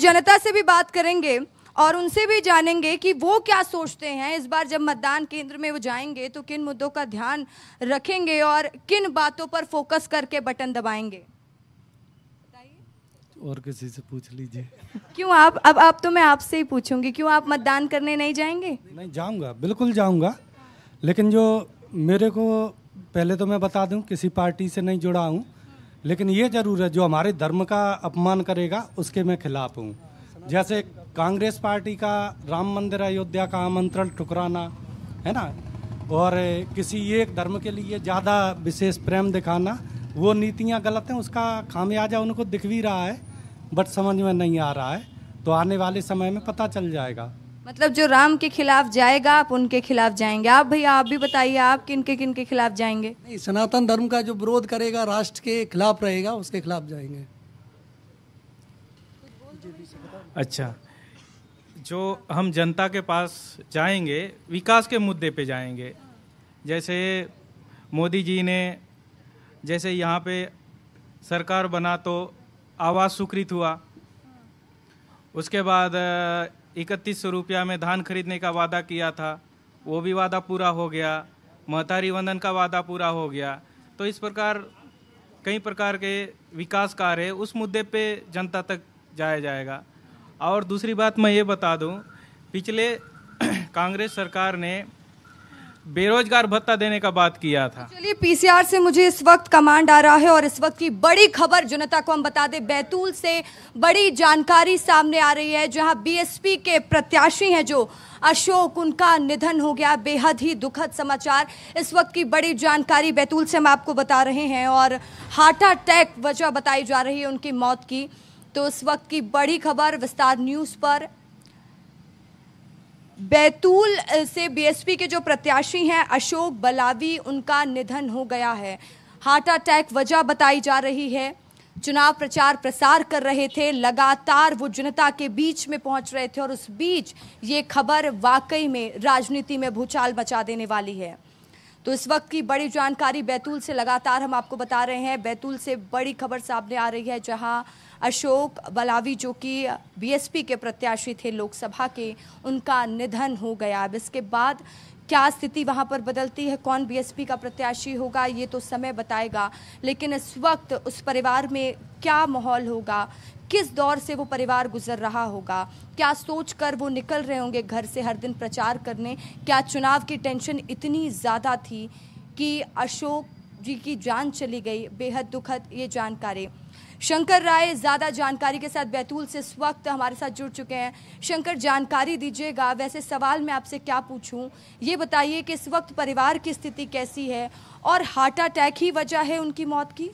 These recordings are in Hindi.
जनता से भी बात करेंगे और उनसे भी जानेंगे कि वो क्या सोचते हैं इस बार जब मतदान केंद्र में वो जाएंगे तो किन मुद्दों का ध्यान रखेंगे और किन बातों पर फोकस करके बटन दबाएंगे। और किसी से पूछ लीजिए। क्यों आप अब तो मैं आपसे ही पूछूंगी, क्यों आप मतदान करने नहीं जाएंगे? नहीं जाऊंगा, बिल्कुल जाऊंगा, लेकिन जो मेरे को पहले तो मैं बता दूं किसी पार्टी से नहीं जुड़ा हूं, लेकिन ये जरूर है जो हमारे धर्म का अपमान करेगा उसके मैं खिलाफ हूं। जैसे कांग्रेस पार्टी का राम मंदिर अयोध्या का आमंत्रण ठुकराना है ना, और किसी एक धर्म के लिए ज़्यादा विशेष प्रेम दिखाना, वो नीतियां गलत हैं। उसका खामियाजा उनको दिख भी रहा है बट समझ में नहीं आ रहा है, तो आने वाले समय में पता चल जाएगा। मतलब जो राम के खिलाफ जाएगा आप उनके खिलाफ जाएंगे। आप भैया आप भी बताइए, आप किन के खिलाफ जाएंगे? नहीं, सनातन धर्म का जो विरोध करेगा, राष्ट्र के खिलाफ रहेगा, उसके खिलाफ जाएंगे। अच्छा, जो हम जनता के पास जाएंगे विकास के मुद्दे पे जाएंगे। जैसे मोदी जी ने जैसे यहाँ पे सरकार बना तो आवास स्वीकृत हुआ, उसके बाद 3100 रुपया में धान खरीदने का वादा किया था, वो भी वादा पूरा हो गया। महतारी वंदन का वादा पूरा हो गया। तो इस प्रकार कई प्रकार के विकास कार्य उस मुद्दे पे जनता तक जाया जाएगा। और दूसरी बात मैं ये बता दूं, पिछले कांग्रेस सरकार ने बेरोजगार भत्ता देने का बात किया था। चलिए, पीसीआर से मुझे इस वक्त कमांड आ रहा है और इस वक्त की बड़ी खबर जनता को हम बता दें। बैतूल से बड़ी जानकारी सामने आ रही है, जहां बीएसपी के प्रत्याशी हैं जो अशोक, उनका निधन हो गया। बेहद ही दुखद समाचार। इस वक्त की बड़ी जानकारी बैतूल से हम आपको बता रहे हैं और हार्ट अटैक वजह बताई जा रही है उनकी मौत की। तो इस वक्त की बड़ी खबर विस्तार न्यूज पर। बैतूल से बीएसपी के जो प्रत्याशी हैं अशोक बलावी, उनका निधन हो गया है। हार्ट अटैक वजह बताई जा रही है। चुनाव प्रचार प्रसार कर रहे थे, लगातार वो जनता के बीच में पहुंच रहे थे और उस बीच ये खबर वाकई में राजनीति में भूचाल मचा देने वाली है। तो इस वक्त की बड़ी जानकारी बैतूल से लगातार हम आपको बता रहे हैं। बैतूल से बड़ी खबर सामने आ रही है, जहां अशोक बलावी जो कि बीएसपी के प्रत्याशी थे लोकसभा के, उनका निधन हो गया। अब इसके बाद क्या स्थिति वहां पर बदलती है, कौन बीएसपी का प्रत्याशी होगा, ये तो समय बताएगा। लेकिन इस वक्त उस परिवार में क्या माहौल होगा, किस दौर से वो परिवार गुजर रहा होगा, क्या सोचकर वो निकल रहे होंगे घर से हर दिन प्रचार करने, क्या चुनाव की टेंशन इतनी ज़्यादा थी कि अशोक जी की जान चली गई। बेहद दुखद ये जानकारी। शंकर राय ज़्यादा जानकारी के साथ बैतूल से इस वक्त हमारे साथ जुड़ चुके हैं। शंकर, जानकारी दीजिएगा। वैसे सवाल मैं आपसे क्या पूछूं, ये बताइए कि इस वक्त परिवार की स्थिति कैसी है और हार्ट अटैक ही वजह है उनकी मौत की?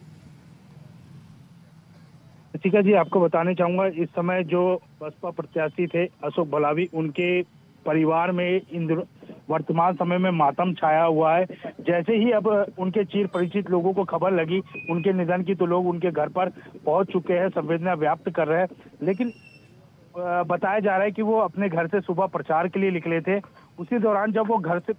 ऋतिका जी, आपको बताना चाहूंगा, इस समय जो बसपा प्रत्याशी थे अशोक बलावी, उनके परिवार में वर्तमान समय में मातम छाया हुआ है। जैसे ही अब उनके चिर परिचित लोगों को खबर लगी उनके निधन की, तो लोग उनके घर पर पहुंच चुके हैं, संवेदना व्यक्त कर रहे हैं। लेकिन बताया जा रहा है कि वो अपने घर से सुबह प्रचार के लिए निकले थे। उसी दौरान जब वो घर से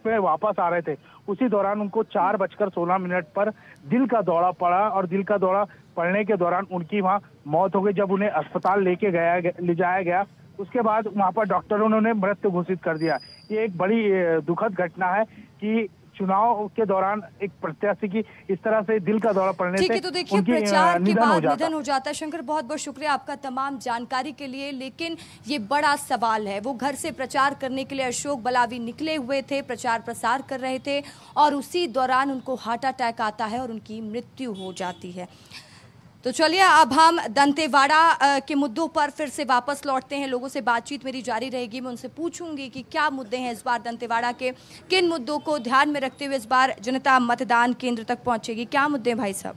पे वापस आ रहे थे, उसी दौरान उनको 4:16 पर दिल का दौरा पड़ा और दिल का दौरा पड़ने के दौरान उनकी वहां मौत हो गई। जब उन्हें अस्पताल ले जाया गया, उसके बाद वहां पर डॉक्टरों ने मृत्यु घोषित कर दिया। ये एक बड़ी दुखद घटना है कि चुनाव के दौरान एक प्रत्याशी की इस तरह से दिल का दौरा पड़ने से तो देखिए, प्रचार के बाद निधन हो जाता है। शंकर, बहुत बहुत शुक्रिया आपका तमाम जानकारी के लिए। लेकिन ये बड़ा सवाल है, वो घर से प्रचार करने के लिए अशोक बलावी निकले हुए थे, प्रचार प्रसार कर रहे थे और उसी दौरान उनको हार्ट अटैक आता है और उनकी मृत्यु हो जाती है। तो चलिए, अब हम दंतेवाड़ा के मुद्दों पर फिर से वापस लौटते हैं। लोगों से बातचीत मेरी जारी रहेगी। मैं उनसे पूछूंगी कि क्या मुद्दे हैं इस बार दंतेवाड़ा के, किन मुद्दों को ध्यान में रखते हुए इस बार जनता मतदान केंद्र तक पहुंचेगी। क्या मुद्दे हैं भाई साहब?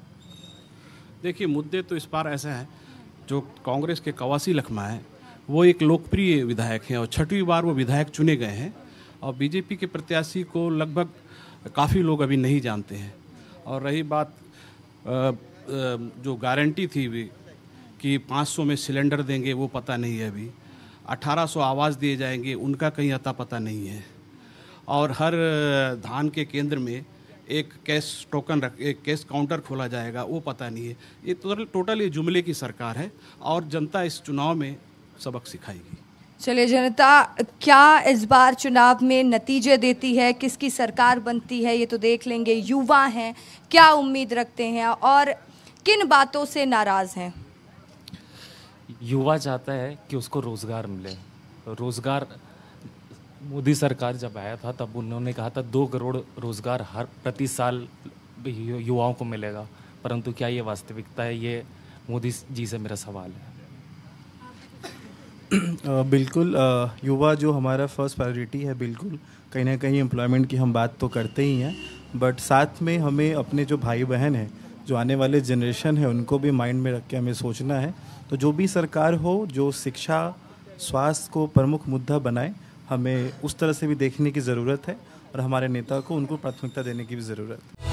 देखिए, मुद्दे तो इस बार ऐसा है, जो कांग्रेस के कवासी लखमा है वो एक लोकप्रिय विधायक हैं और 6वीं बार वो विधायक चुने गए हैं। और बीजेपी के प्रत्याशी को लगभग काफ़ी लोग अभी नहीं जानते हैं। और रही बात जो गारंटी थी भी कि 500 में सिलेंडर देंगे, वो पता नहीं है अभी। 1800 आवास दिए जाएंगे, उनका कहीं अता पता नहीं है। और हर धान के केंद्र में एक कैश टोकन एक कैश काउंटर खोला जाएगा, वो पता नहीं है। ये टोटल ये जुमले की सरकार है और जनता इस चुनाव में सबक सिखाएगी। चलिए, जनता क्या इस बार चुनाव में नतीजे देती है, किसकी सरकार बनती है, ये तो देख लेंगे। युवा हैं, क्या उम्मीद रखते हैं और किन बातों से नाराज हैं? युवा चाहता है कि उसको रोजगार मिले। रोजगार मोदी सरकार जब आया था तब उन्होंने कहा था 2 करोड़ रोजगार हर प्रति साल युवाओं को मिलेगा, परंतु क्या ये वास्तविकता है? ये मोदी जी से मेरा सवाल है। बिल्कुल, युवा जो हमारा फर्स्ट प्रायोरिटी है, बिल्कुल कहीं ना कहीं एम्प्लॉयमेंट की हम बात तो करते ही हैं, बट साथ में हमें अपने जो भाई बहन हैं, जो आने वाले जनरेशन है, उनको भी माइंड में रख के हमें सोचना है। तो जो भी सरकार हो, जो शिक्षा स्वास्थ्य को प्रमुख मुद्दा बनाए, हमें उस तरह से भी देखने की ज़रूरत है और हमारे नेता को उनको प्राथमिकता देने की भी ज़रूरत है।